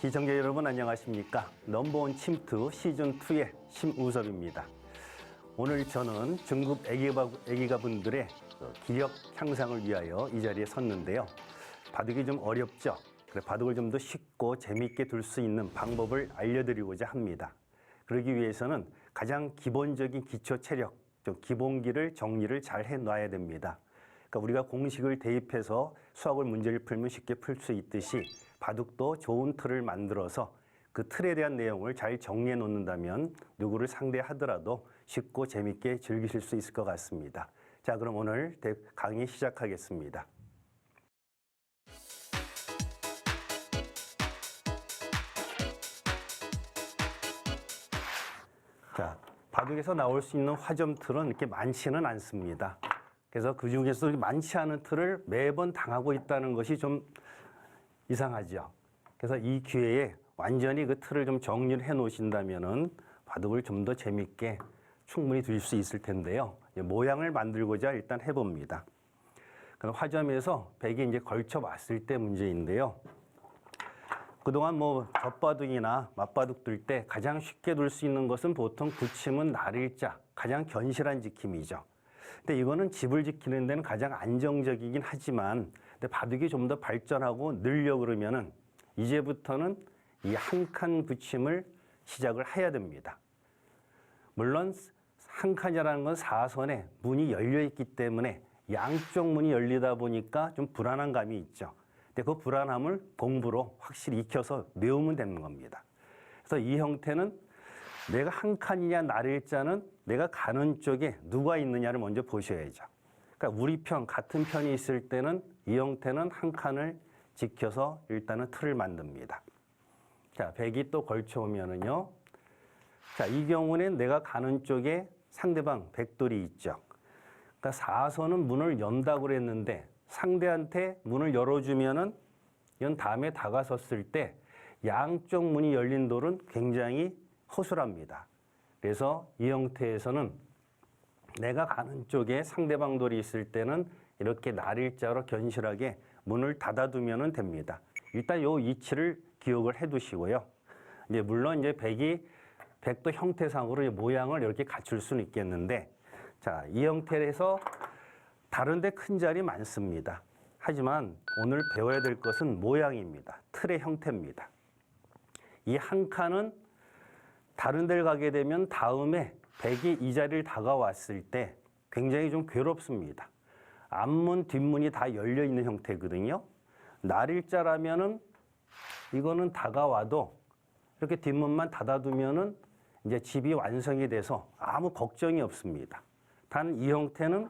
시청자 여러분 안녕하십니까? 넘버원 침투 시즌2의 심우섭입니다. 오늘 저는 중급 애기가분들의 기력 향상을 위하여 이 자리에 섰는데요. 바둑이 좀 어렵죠? 그래, 바둑을 좀 더 쉽고 재미있게 둘 수 있는 방법을 알려드리고자 합니다. 그러기 위해서는 가장 기본적인 기초 체력, 좀 기본기를 정리를 잘 해놔야 됩니다. 그러니까 우리가 공식을 대입해서 수학을 문제를 풀면 쉽게 풀 수 있듯이 바둑도 좋은 틀을 만들어서 그 틀에 대한 내용을 잘 정리해 놓는다면 누구를 상대하더라도 쉽고 재밌게 즐기실 수 있을 것 같습니다. 자, 그럼 오늘 강의 시작하겠습니다. 자, 바둑에서 나올 수 있는 화점 틀은 이렇게 많지는 않습니다. 그래서 그 중에서 많지 않은 틀을 매번 당하고 있다는 것이 좀 이상하죠. 그래서 이 기회에 완전히 그 틀을 좀 정리를 해 놓으신다면은 바둑을 좀 더 재밌게 충분히 두실 수 있을 텐데요. 모양을 만들고자 일단 해봅니다. 그럼 화점에서 백이 이제 걸쳐 왔을 때 문제인데요. 그동안 뭐 젖바둑이나 맞바둑 둘 때 가장 쉽게 둘 수 있는 것은 보통 붙임은 날일자, 가장 견실한 지킴이죠. 근데 이거는 집을 지키는 데는 가장 안정적이긴 하지만 근데 바둑이 좀 더 발전하고 늘려 그러면은 이제부터는 이 한 칸 붙임을 시작을 해야 됩니다. 물론 한 칸이라는 건 사선에 문이 열려 있기 때문에 양쪽 문이 열리다 보니까 좀 불안한 감이 있죠. 근데 그 불안함을 공부로 확실히 익혀서 외우면 되는 겁니다. 그래서 이 형태는 내가 한 칸이냐 날일자는 내가 가는 쪽에 누가 있느냐를 먼저 보셔야죠. 그러니까 우리 편, 같은 편이 있을 때는 이 형태는 한 칸을 지켜서 일단은 틀을 만듭니다. 자, 백이 또 걸쳐오면은요. 자, 이 경우는 내가 가는 쪽에 상대방 백돌이 있죠. 그러니까 사선은 문을 연다고 그랬는데 상대한테 문을 열어주면은 이건 다음에 다가섰을 때 양쪽 문이 열린 돌은 굉장히 허술합니다. 그래서 이 형태에서는 내가 가는 쪽에 상대방 돌이 있을 때는 이렇게 날일자로 견실하게 문을 닫아두면 됩니다. 일단 요 위치를 기억을 해 두시고요. 이제 물론 이제 백도 형태상으로 모양을 이렇게 갖출 수는 있겠는데, 자, 이 형태에서 다른데 큰 자리 많습니다. 하지만 오늘 배워야 될 것은 모양입니다. 틀의 형태입니다. 이 한 칸은 다른 데를 가게 되면 다음에 백이 이 자리를 다가왔을 때 굉장히 좀 괴롭습니다. 앞문, 뒷문이 다 열려 있는 형태거든요. 날일자라면은 이거는 다가와도 이렇게 뒷문만 닫아두면은 이제 집이 완성이 돼서 아무 걱정이 없습니다. 단 이 형태는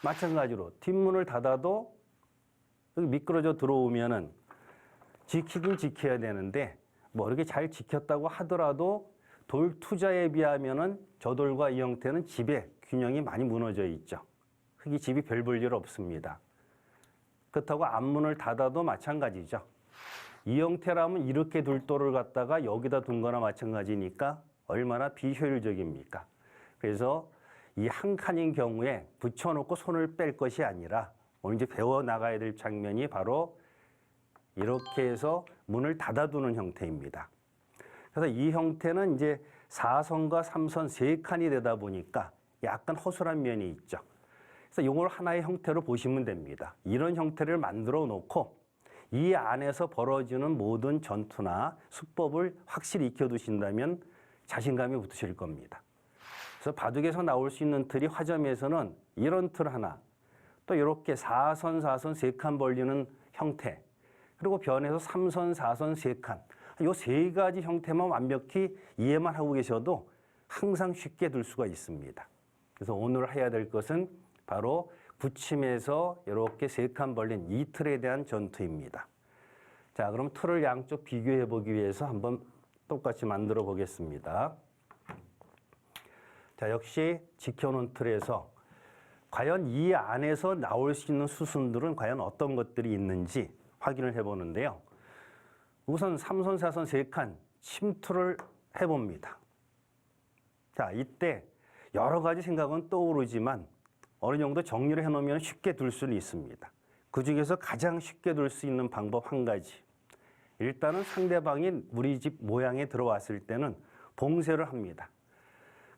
마찬가지로 뒷문을 닫아도 여기 미끄러져 들어오면은 지키긴 지켜야 되는데 뭐 이렇게 잘 지켰다고 하더라도 돌 투자에 비하면은 저 돌과 이 형태는 집의 균형이 많이 무너져 있죠. 흙이 집이 별 볼 일 없습니다. 그렇다고 앞문을 닫아도 마찬가지죠. 이 형태라면 이렇게 둘 돌을 갖다가 여기다 둔 거나 마찬가지니까 얼마나 비효율적입니까? 그래서 이 한 칸인 경우에 붙여놓고 손을 뺄 것이 아니라 오늘 이제 배워 나가야 될 장면이 바로 이렇게 해서 문을 닫아두는 형태입니다. 그래서 이 형태는 이제 4선과 3선 3칸이 되다 보니까 약간 허술한 면이 있죠. 그래서 이걸 하나의 형태로 보시면 됩니다. 이런 형태를 만들어 놓고 이 안에서 벌어지는 모든 전투나 수법을 확실히 익혀두신다면 자신감이 붙으실 겁니다. 그래서 바둑에서 나올 수 있는 틀이 화점에서는 이런 틀 하나, 또 이렇게 4선, 4선 3칸 벌리는 형태, 그리고 변에서 3선, 4선 3칸, 이 세 가지 형태만 완벽히 이해만 하고 계셔도 항상 쉽게 둘 수가 있습니다. 그래서 오늘 해야 될 것은 바로 붙임에서 이렇게 3칸 벌린 이 틀에 대한 전투입니다. 자, 그럼 틀을 양쪽 비교해 보기 위해서 한번 똑같이 만들어 보겠습니다. 자, 역시 지켜놓은 틀에서 과연 이 안에서 나올 수 있는 수순들은 과연 어떤 것들이 있는지 확인을 해보는데요. 우선 3선, 4선, 3칸 침투를 해봅니다. 자, 이때 여러 가지 생각은 떠오르지만 어느 정도 정리를 해놓으면 쉽게 둘 수는 있습니다. 그 중에서 가장 쉽게 둘 수 있는 방법 한 가지. 일단은 상대방이 우리 집 모양에 들어왔을 때는 봉쇄를 합니다.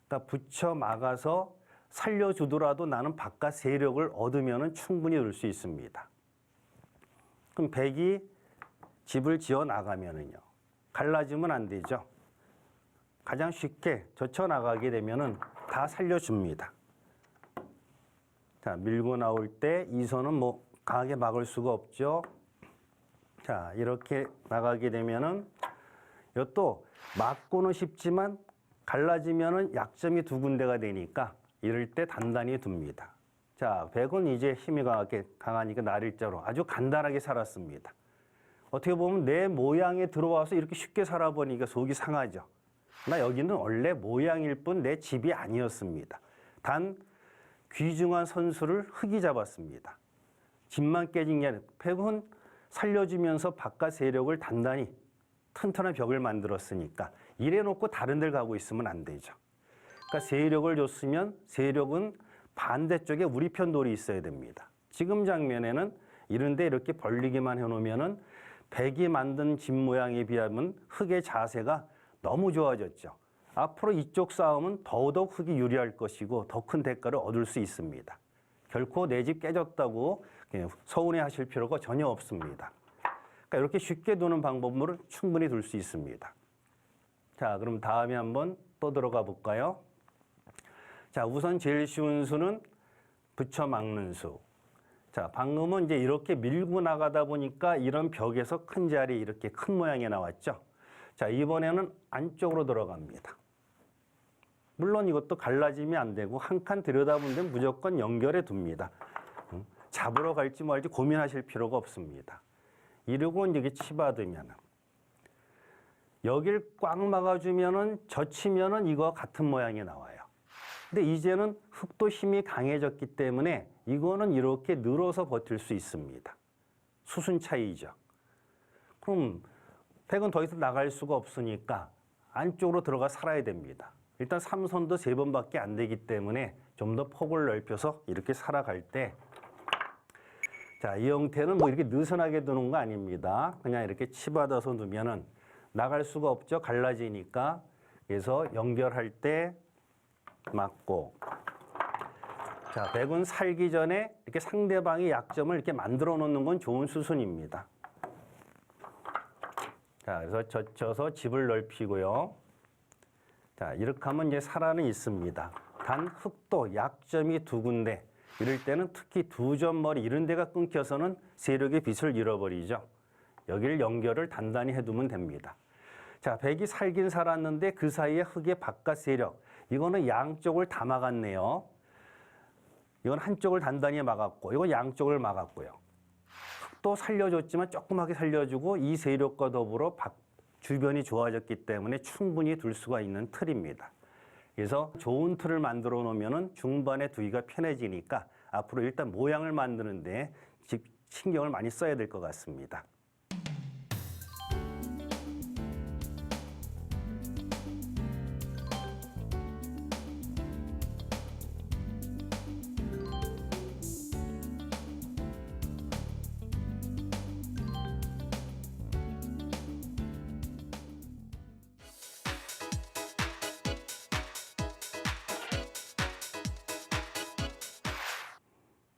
그러니까 붙여 막아서 살려주더라도 나는 바깥 세력을 얻으면 충분히 될 수 있습니다. 그럼 백이 집을 지어 나가면은요, 갈라지면 안 되죠. 가장 쉽게 젖혀 나가게 되면은 다 살려줍니다. 자, 밀고 나올 때 이 선은 뭐 강하게 막을 수가 없죠. 자, 이렇게 나가게 되면은 이것도 막고는 쉽지만 갈라지면은 약점이 두 군데가 되니까 이럴 때 단단히 둡니다. 자, 백은 이제 힘이 강하니까 날일자로 아주 간단하게 살았습니다. 어떻게 보면 내 모양에 들어와서 이렇게 쉽게 살아보니까 속이 상하죠. 나 여기는 원래 모양일 뿐 내 집이 아니었습니다. 단 귀중한 선수를 흙이 잡았습니다. 집만 깨진 게 아니라 백은 살려주면서 바깥 세력을 단단히 튼튼한 벽을 만들었으니까 이래놓고 다른 데를 가고 있으면 안 되죠. 그러니까 세력을 줬으면 세력은 반대쪽에 우리 편 돌이 있어야 됩니다. 지금 장면에는 이런데 이렇게 벌리기만 해놓으면은 백이 만든 집 모양에 비하면 흙의 자세가 너무 좋아졌죠. 앞으로 이쪽 싸움은 더더욱 흙이 유리할 것이고 더 큰 대가를 얻을 수 있습니다. 결코 내 집 깨졌다고 서운해하실 필요가 전혀 없습니다. 그러니까 이렇게 쉽게 두는 방법으로 충분히 둘 수 있습니다. 자, 그럼 다음에 한번 또 들어가 볼까요? 자, 우선 제일 쉬운 수는 붙여 막는 수. 자, 방금은 이제 이렇게 밀고 나가다 보니까 이런 벽에서 큰 자리 이렇게 큰 모양이 나왔죠. 자, 이번에는 안쪽으로 들어갑니다. 물론 이것도 갈라지면 안 되고 한 칸 들여다보는 데는 무조건 연결해 둡니다. 잡으러 갈지 말지 고민하실 필요가 없습니다. 이러고 이제 치받으면 여길 꽉 막아주면은 젖히면은 이거와 같은 모양이 나와요. 근데 이제는 흙도 힘이 강해졌기 때문에 이거는 이렇게 늘어서 버틸 수 있습니다. 수순 차이죠. 그럼 백은 더 이상 나갈 수가 없으니까 안쪽으로 들어가 살아야 됩니다. 일단 3선도 3번밖에 안 되기 때문에 좀 더 폭을 넓혀서 이렇게 살아갈 때, 자, 이 형태는 뭐 이렇게 느슨하게 두는 거 아닙니다. 그냥 이렇게 치받아서 두면은 나갈 수가 없죠. 갈라지니까. 그래서 연결할 때 맞고. 자, 백은 살기 전에 이렇게 상대방의 약점을 이렇게 만들어 놓는 건 좋은 수순입니다. 자, 그래서 젖혀서 집을 넓히고요. 자, 이렇게 하면 이제 살아는 있습니다. 단 흙도 약점이 두 군데. 이럴 때는 특히 두 점 머리 이런 데가 끊겨서는 세력의 빛을 잃어버리죠. 여기를 연결을 단단히 해두면 됩니다. 자, 백이 살긴 살았는데 그 사이에 흙의 바깥 세력. 이거는 양쪽을 다 막았네요. 이건 한쪽을 단단히 막았고, 이건 양쪽을 막았고요. 흙도 살려줬지만 조그맣게 살려주고 이 세력과 더불어 주변이 좋아졌기 때문에 충분히 둘 수가 있는 틀입니다. 그래서 좋은 틀을 만들어 놓으면 중반에 두기가 편해지니까 앞으로 일단 모양을 만드는데 신경을 많이 써야 될 것 같습니다.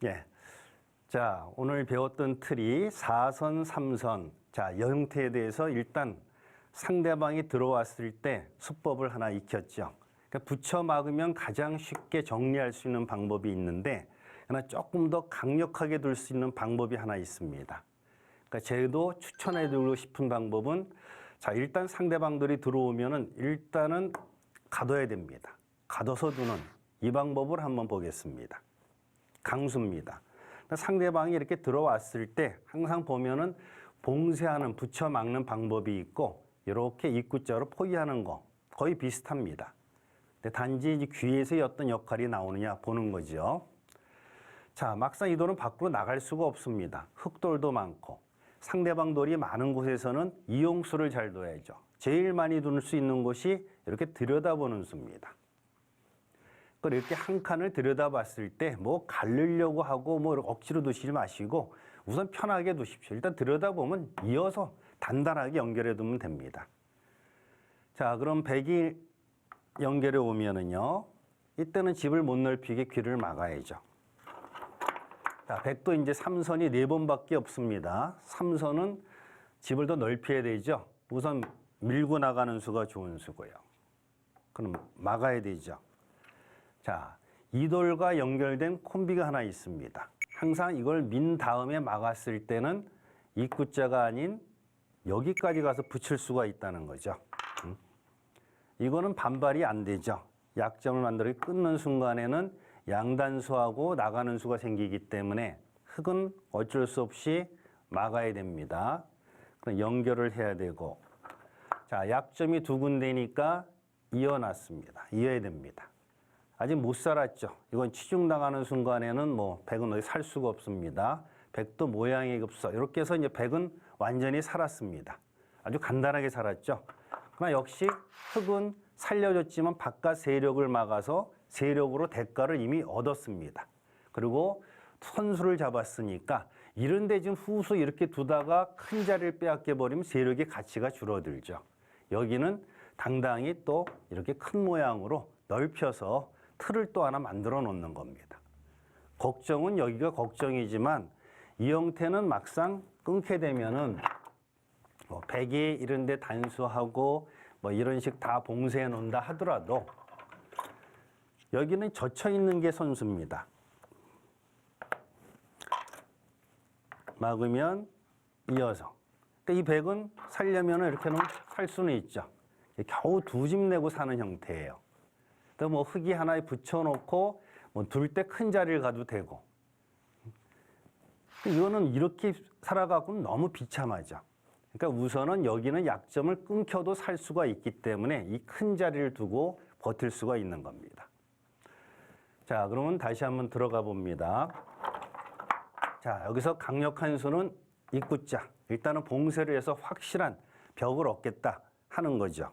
예. 자, 오늘 배웠던 틀이 4선, 3선. 자, 이 형태에 대해서 일단 상대방이 들어왔을 때 수법을 하나 익혔죠. 그러니까 붙여 막으면 가장 쉽게 정리할 수 있는 방법이 있는데, 그러나 조금 더 강력하게 둘 수 있는 방법이 하나 있습니다. 그러니까 제도 추천해드리고 싶은 방법은, 자, 일단 상대방들이 들어오면은 일단은 가둬야 됩니다. 가둬서 두는 이 방법을 한번 보겠습니다. 강수입니다. 상대방이 이렇게 들어왔을 때 항상 보면은 봉쇄하는, 붙여 막는 방법이 있고 이렇게 입구자로 포위하는 거 거의 비슷합니다. 근데 단지 이제 귀에서의 어떤 역할이 나오느냐 보는 거죠. 자, 막상 이 돌은 밖으로 나갈 수가 없습니다. 흙돌도 많고 상대방 돌이 많은 곳에서는 이용수를 잘 둬야죠. 제일 많이 둘 수 있는 곳이 이렇게 들여다보는 수입니다. 이렇게 한 칸을 들여다봤을 때 뭐 가르려고 하고 뭐 억지로 두시지 마시고 우선 편하게 두십시오. 일단 들여다보면 이어서 단단하게 연결해 두면 됩니다. 자, 그럼 100이 연결해 오면은요, 이때는 집을 못 넓히게 귀를 막아야죠. 자, 100도 이제 3선이 4번밖에 없습니다. 3선은 집을 더 넓혀야 되죠. 우선 밀고 나가는 수가 좋은 수고요. 그럼 막아야 되죠. 자, 이 돌과 연결된 콤비가 하나 있습니다. 항상 이걸 민 다음에 막았을 때는 입구자가 아닌 여기까지 가서 붙일 수가 있다는 거죠. 이거는 반발이 안 되죠. 약점을 만들어 끊는 순간에는 양단수하고 나가는 수가 생기기 때문에 흙은 어쩔 수 없이 막아야 됩니다. 그럼 연결을 해야 되고, 자, 약점이 두 군데니까 이어놨습니다. 이어야 됩니다. 아직 못 살았죠. 이건 치중당하는 순간에는 뭐 100은 어디 살 수가 없습니다. 100도 모양이 없어. 이렇게 해서 이제 100은 완전히 살았습니다. 아주 간단하게 살았죠. 그러나 역시 흙은 살려줬지만 바깥 세력을 막아서 세력으로 대가를 이미 얻었습니다. 그리고 선수를 잡았으니까 이런데 지금 후수 이렇게 두다가 큰 자리를 빼앗겨 버리면 세력의 가치가 줄어들죠. 여기는 당당히 또 이렇게 큰 모양으로 넓혀서 틀을 또 하나 만들어 놓는 겁니다. 걱정은 여기가 걱정이지만 이 형태는 막상 끊게 되면은 뭐 100이 이런 데 단수하고 뭐 이런 식 다 봉쇄해 놓는다 하더라도 여기는 젖혀 있는 게 선수입니다. 막으면 이어서. 그러니까 이 100은 살려면 이렇게는 살 수는 있죠. 겨우 두 집 내고 사는 형태예요. 또 뭐 흙이 하나에 붙여놓고 뭐 둘 때 큰 자리를 가도 되고. 이거는 이렇게 살아가고는 너무 비참하죠. 그러니까 우선은 여기는 약점을 끊겨도 살 수가 있기 때문에 이 큰 자리를 두고 버틸 수가 있는 겁니다. 자, 그러면 다시 한번 들어가 봅니다. 자, 여기서 강력한 수는 입구자. 일단은 봉쇄를 해서 확실한 벽을 얻겠다 하는 거죠.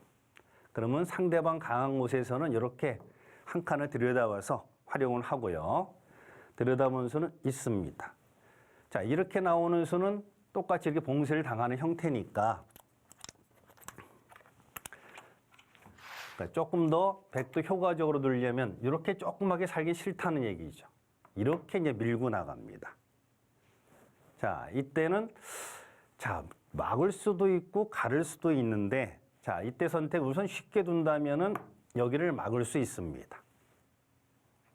그러면 상대방 강한 곳에서는 이렇게 한 칸을 들여다봐서 활용을 하고요. 들여다보는 수는 있습니다. 자, 이렇게 나오는 수는 똑같이 이렇게 봉쇄를 당하는 형태니까 조금 더 100도 효과적으로 들려면 이렇게 조그맣게 살기 싫다는 얘기죠. 이렇게 이제 밀고 나갑니다. 자, 이때는 자, 막을 수도 있고 가를 수도 있는데 자, 이때 선택 우선 쉽게 둔다면은 여기를 막을 수 있습니다.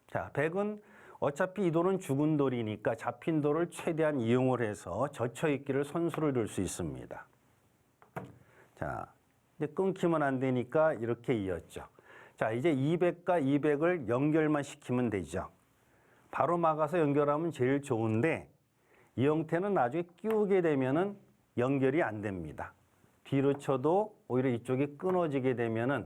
자, 100은 어차피 이 돌은 죽은 돌이니까 잡힌 돌을 최대한 이용을 해서 젖혀 있기를 선수를 둘 수 있습니다. 자, 이제 끊기면 안 되니까 이렇게 이었죠. 자, 이제 200과 200을 연결만 시키면 되죠. 바로 막아서 연결하면 제일 좋은데 이 형태는 나중에 끼우게 되면은 연결이 안 됩니다. 뒤로 쳐도 오히려 이쪽이 끊어지게 되면은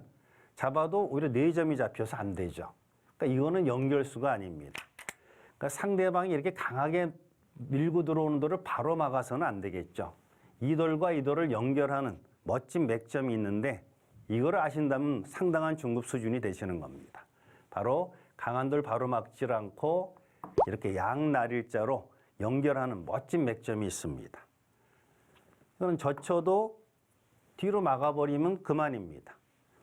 잡아도 오히려 4점이 잡혀서 안 되죠. 그러니까 이거는 연결수가 아닙니다. 그러니까 상대방이 이렇게 강하게 밀고 들어오는 돌을 바로 막아서는 안 되겠죠. 이 돌과 이 돌을 연결하는 멋진 맥점이 있는데 이걸 아신다면 상당한 중급 수준이 되시는 겁니다. 바로 강한 돌 바로 막질 않고 이렇게 양날일자로 연결하는 멋진 맥점이 있습니다. 이건 젖혀도 뒤로 막아버리면 그만입니다.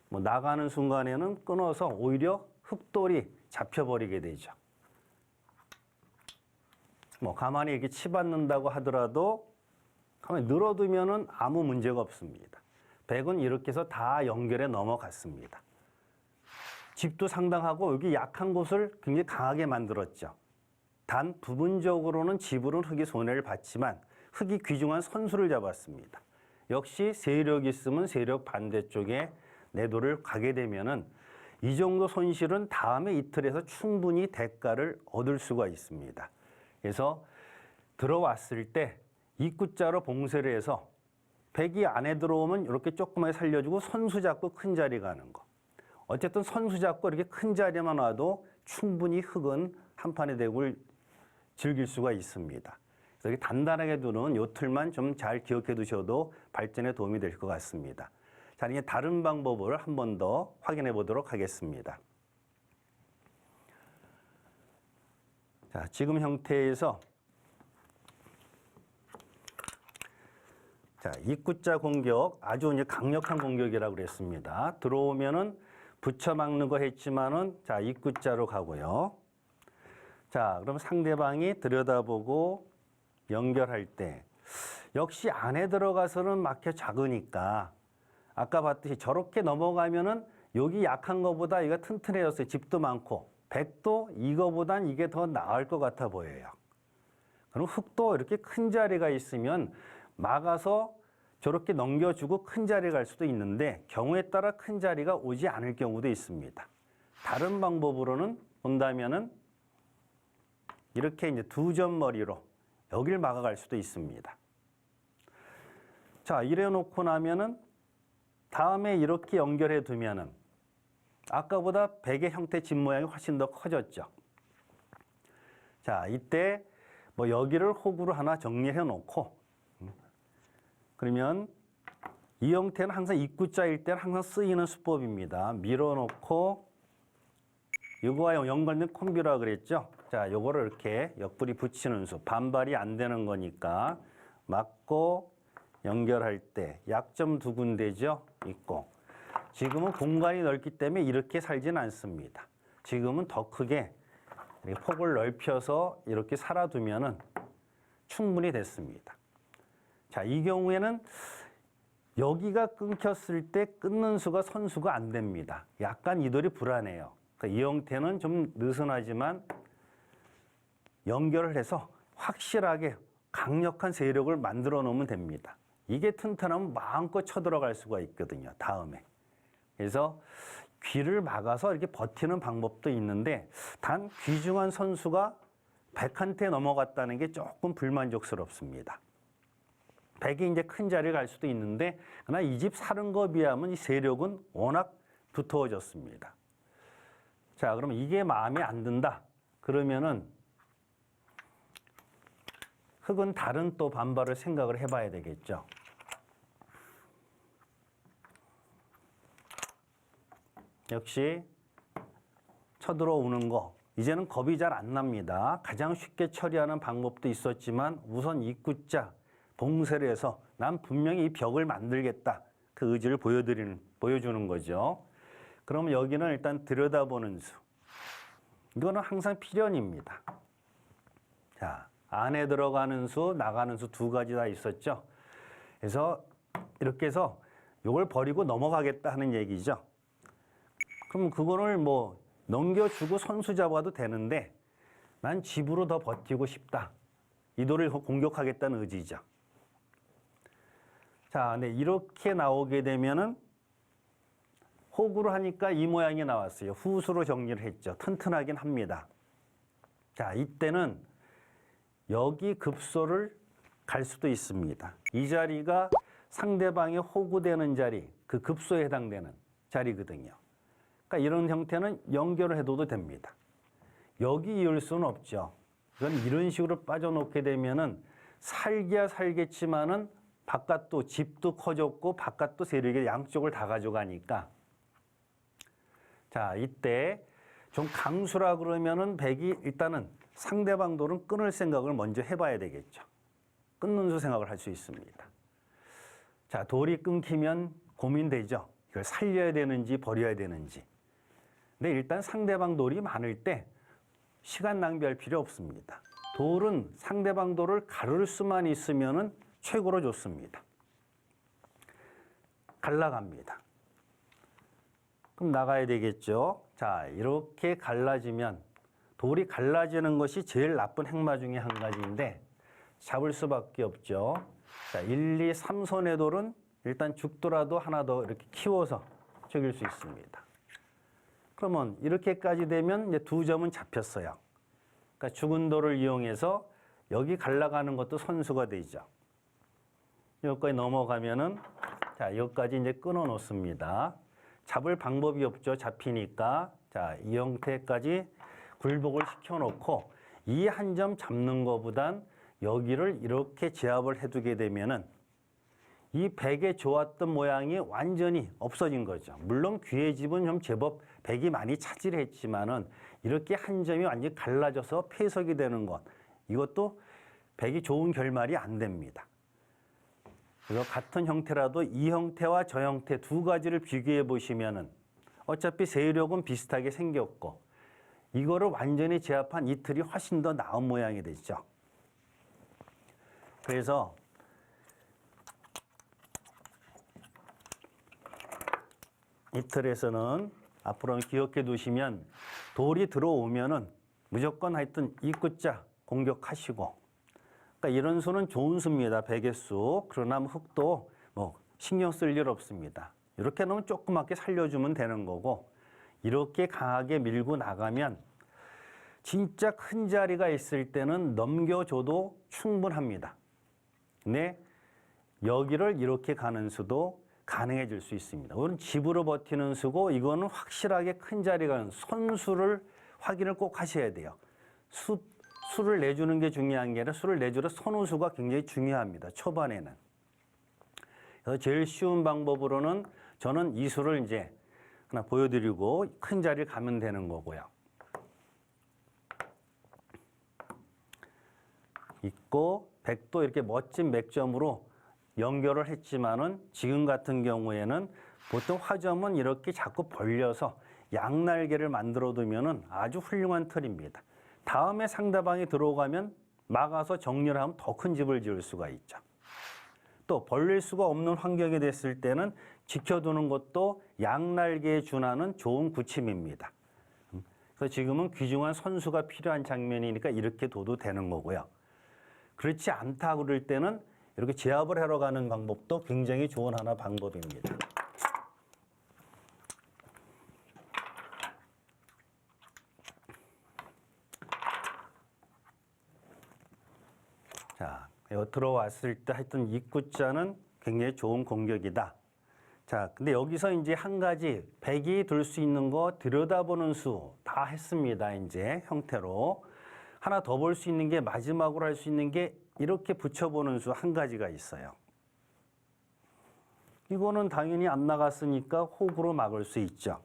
뭐 나가는 순간에는 끊어서 오히려 흙돌이 잡혀버리게 되죠. 뭐 가만히 이렇게 치받는다고 하더라도 가만히 늘어두면은 아무 문제가 없습니다. 100은 이렇게 해서 다 연결해 넘어갔습니다. 집도 상당하고 여기 약한 곳을 굉장히 강하게 만들었죠. 단 부분적으로는 집으로는 흙이 손해를 봤지만 흙이 귀중한 선수를 잡았습니다. 역시 세력이 있으면 세력 반대쪽에 내도를 가게 되면은 이 정도 손실은 다음에 이틀에서 충분히 대가를 얻을 수가 있습니다. 그래서 들어왔을 때 입구자로 봉쇄를 해서 100이 안에 들어오면 이렇게 조그맣게 살려주고 선수 잡고 큰 자리 가는 거. 어쨌든 선수 잡고 이렇게 큰 자리만 와도 충분히 흙은 한 판의 대구를 즐길 수가 있습니다. 그래서 이렇게 단단하게 두는 요 틀만 좀 잘 기억해 두셔도 발전에 도움이 될 것 같습니다. 자, 이제 다른 방법을 한 번 더 확인해 보도록 하겠습니다. 자, 지금 형태에서 자, 입구자 공격 아주 이제 강력한 공격이라고 그랬습니다. 들어오면은 붙여 막는 거 했지만은 자, 입구자로 가고요. 자, 그럼 상대방이 들여다보고 연결할 때 역시 안에 들어가서는 막혀 작으니까 아까 봤듯이 저렇게 넘어가면은 여기 약한 거보다 이거 튼튼해졌어요. 집도 많고 백도 이거보단 이게 더 나을 것 같아 보여요. 그럼 흙도 이렇게 큰 자리가 있으면 막아서 저렇게 넘겨주고 큰 자리 갈 수도 있는데 경우에 따라 큰 자리가 오지 않을 경우도 있습니다. 다른 방법으로는 본다면은 이렇게 이제 두 점 머리로 여길 막아갈 수도 있습니다. 자, 이래 놓고 나면은 다음에 이렇게 연결해 두면은 아까보다 백의 형태 집 모양이 훨씬 더 커졌죠. 자, 이때 뭐 여기를 호구로 하나 정리해 놓고 그러면 이 형태는 항상 입구자일 때는 항상 쓰이는 수법입니다. 밀어 놓고 이거와 연관된 콤비라 그랬죠. 자, 요거를 이렇게 옆구리 붙이는 수. 반발이 안 되는 거니까 막고 연결할 때 약점 두 군데죠. 있고. 지금은 공간이 넓기 때문에 이렇게 살지는 않습니다. 지금은 더 크게 폭을 넓혀서 이렇게 살아두면은 충분히 됐습니다. 자, 이 경우에는 여기가 끊겼을 때 끊는 수가 선수가 안 됩니다. 약간 이 돌이 불안해요. 그러니까 이 형태는 좀 느슨하지만 연결을 해서 확실하게 강력한 세력을 만들어 놓으면 됩니다. 이게 튼튼하면 마음껏 쳐들어갈 수가 있거든요. 다음에. 그래서 귀를 막아서 이렇게 버티는 방법도 있는데 단 귀중한 선수가 백한테 넘어갔다는 게 조금 불만족스럽습니다. 백이 이제 큰 자리를 갈 수도 있는데 그러나 이 집 사는 거에 비하면 이 세력은 워낙 두터워졌습니다. 자, 그러면 이게 마음에 안 든다. 그러면은 흙은 다른 또 반발을 생각을 해봐야 되겠죠. 역시 쳐들어오는 거 이제는 겁이 잘 안 납니다. 가장 쉽게 처리하는 방법도 있었지만 우선 입구자 봉쇄를 해서 난 분명히 이 벽을 만들겠다. 그 의지를 보여주는 거죠. 그러면 여기는 일단 들여다보는 수. 이거는 항상 필연입니다. 자, 안에 들어가는 수, 나가는 수 두 가지 다 있었죠. 그래서 이렇게 해서 이걸 버리고 넘어가겠다 하는 얘기죠. 그럼 그거를 뭐 넘겨주고 선수 잡아도 되는데 난 집으로 더 버티고 싶다. 이 돌을 공격하겠다는 의지죠. 자, 근데 이렇게 나오게 되면은 호구로 하니까 이 모양이 나왔어요. 후수로 정리를 했죠. 튼튼하긴 합니다. 자, 이때는 여기 급소를 갈 수도 있습니다. 이 자리가 상대방의 호구되는 자리, 그 급소에 해당되는 자리거든요. 그러니까 이런 형태는 연결을 해둬도 됩니다. 여기 이을 수는 없죠. 이건 이런 식으로 빠져놓게 되면은 살기야 살겠지만은 바깥도 집도 커졌고 바깥도 세력의 양쪽을 다 가져가니까 자, 이때 좀 강수라 그러면은 백이 일단은 상대방 돌은 끊을 생각을 먼저 해봐야 되겠죠. 끊는 수 생각을 할 수 있습니다. 자, 돌이 끊기면 고민되죠. 이걸 살려야 되는지 버려야 되는지. 근데 일단 상대방 돌이 많을 때 시간 낭비할 필요 없습니다. 돌은 상대방 돌을 가를 수만 있으면은 최고로 좋습니다. 갈라갑니다. 그럼 나가야 되겠죠. 자, 이렇게 갈라지면 돌이 갈라지는 것이 제일 나쁜 행마 중에 한 가지인데 잡을 수밖에 없죠. 자, 1, 2, 3선의 돌은 일단 죽더라도 하나 더 이렇게 키워서 죽일 수 있습니다. 그러면 이렇게까지 되면 이제 두 점은 잡혔어요. 그러니까 죽은 돌을 이용해서 여기 갈라가는 것도 선수가 되죠. 여기까지 넘어가면은 자, 여기까지 이제 끊어 놓습니다. 잡을 방법이 없죠. 잡히니까. 자, 이 형태까지 굴복을 시켜놓고 이 한 점 잡는 것보단 여기를 이렇게 제압을 해두게 되면은 이 백의 좋았던 모양이 완전히 없어진 거죠. 물론 귀의 집은 좀 제법 백이 많이 차지를 했지만은 이렇게 한 점이 완전히 갈라져서 폐석이 되는 것. 이것도 백이 좋은 결말이 안 됩니다. 그래서 같은 형태라도 이 형태와 저 형태 두 가지를 비교해 보시면은 어차피 세력은 비슷하게 생겼고 이거를 완전히 제압한 이 틀이 훨씬 더 나은 모양이 되죠. 그래서 이 틀에서는 앞으로 기억해 두시면 돌이 들어오면은 무조건 하여튼 입구자 공격하시고, 그러니까 이런 수는 좋은 수입니다. 백의 수. 그러나 흙도 뭐 신경 쓸 일 없습니다. 이렇게 놓으면 조그맣게 살려주면 되는 거고, 이렇게 강하게 밀고 나가면 진짜 큰 자리가 있을 때는 넘겨줘도 충분합니다. 근데 여기를 이렇게 가는 수도 가능해질 수 있습니다. 이건 집으로 버티는 수고, 이거는 확실하게 큰 자리가 손수를 확인을 꼭 하셔야 돼요. 수를 내주는 게 중요한 게 아니라 수를 내주려 손우수가 굉장히 중요합니다. 초반에는. 그래서 제일 쉬운 방법으로는 저는 이 수를 이제 하나 보여드리고 큰 자리를 가면 되는 거고요. 있고 백도 이렇게 멋진 맥점으로 연결을 했지만은 지금 같은 경우에는 보통 화점은 이렇게 자꾸 벌려서 양날개를 만들어 두면은 아주 훌륭한 틀입니다. 다음에 상대방이 들어오가면 막아서 정리를 하면 더 큰 집을 지을 수가 있죠. 또 벌릴 수가 없는 환경이 됐을 때는 지켜두는 것도 양날개에 준하는 좋은 구침입니다. 그래서 지금은 귀중한 선수가 필요한 장면이니까 이렇게 둬도 되는 거고요. 그렇지 않다 그럴 때는 이렇게 제압을 하러 가는 방법도 굉장히 좋은 하나 방법입니다. 자, 여기 들어왔을 때 하여튼 입구자는 굉장히 좋은 공격이다. 자, 근데 여기서 이제 한 가지 백이 들 수 있는 거 들여다보는 수 다 했습니다. 이제 형태로. 하나 더 볼 수 있는 게 마지막으로 할 수 있는 게 이렇게 붙여보는 수 한 가지가 있어요. 이거는 당연히 안 나갔으니까 혹으로 막을 수 있죠.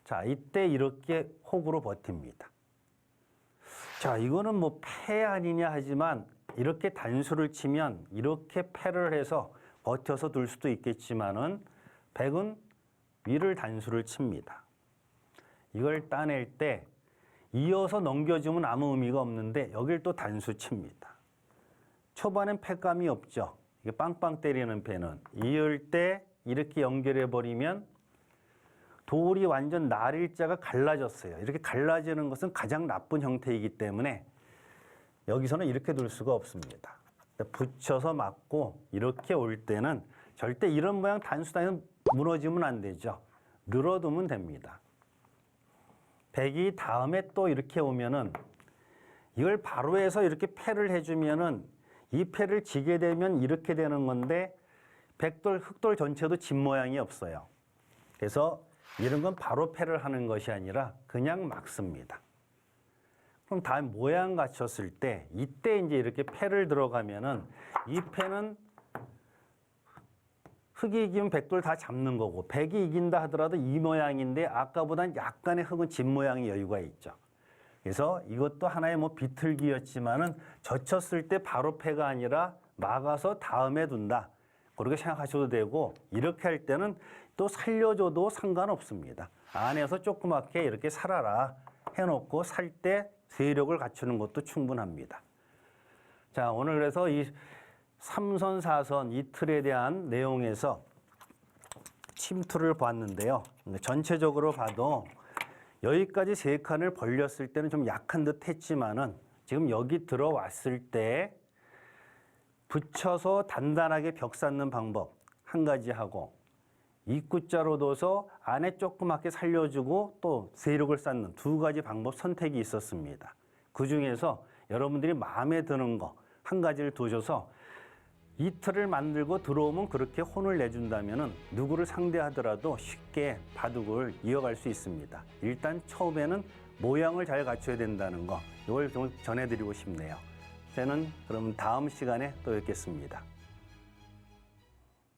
자, 이때 이렇게 혹으로 버팁니다. 자, 이거는 뭐 패 아니냐 하지만 이렇게 단수를 치면 이렇게 패를 해서 버텨서 둘 수도 있겠지만은 백은 위를 단수를 칩니다. 이걸 따낼 때 이어서 넘겨주면 아무 의미가 없는데 여길 또 단수 칩니다. 초반엔 패감이 없죠. 이게 빵빵 때리는 패는. 이을 때 이렇게 연결해 버리면 돌이 완전 날일자가 갈라졌어요. 이렇게 갈라지는 것은 가장 나쁜 형태이기 때문에 여기서는 이렇게 둘 수가 없습니다. 붙여서 맞고 이렇게 올 때는 절대 이런 모양 단수단은 무너지면 안 되죠. 늘어두면 됩니다. 백이 다음에 또 이렇게 오면은 이걸 바로 해서 이렇게 패를 해주면은 이 패를 지게 되면 이렇게 되는 건데 백돌, 흑돌 전체도 집 모양이 없어요. 그래서 이런 건 바로 패를 하는 것이 아니라 그냥 막습니다. 그럼 다음 모양 갖췄을 때 이때 이제 이렇게 패를 들어가면은 이 패는 흑이 이기면 백돌 다 잡는 거고 백이 이긴다 하더라도 이 모양인데 아까보단 약간의 흑은 집 모양의 여유가 있죠. 그래서 이것도 하나의 뭐 비틀기였지만은 젖혔을 때 바로 패가 아니라 막아서 다음에 둔다. 그렇게 생각하셔도 되고 이렇게 할 때는 또 살려줘도 상관없습니다. 안에서 조그맣게 이렇게 살아라 해놓고 살 때 세력을 갖추는 것도 충분합니다. 자, 오늘 그래서 이 3선, 4선 이 틀에 대한 내용에서 침투를 봤는데요. 전체적으로 봐도 여기까지 세 칸을 벌렸을 때는 좀 약한 듯 했지만은 지금 여기 들어왔을 때 붙여서 단단하게 벽 쌓는 방법 한 가지 하고 입구자로 둬서 안에 조그맣게 살려주고 또 세력을 쌓는 두 가지 방법 선택이 있었습니다. 그 중에서 여러분들이 마음에 드는 거 한 가지를 두셔서 이 틀을 만들고 들어오면 그렇게 혼을 내준다면은 누구를 상대하더라도 쉽게 바둑을 이어갈 수 있습니다. 일단 처음에는 모양을 잘 갖춰야 된다는 거 이걸 좀 전해드리고 싶네요. 저는 그럼 다음 시간에 또 뵙겠습니다.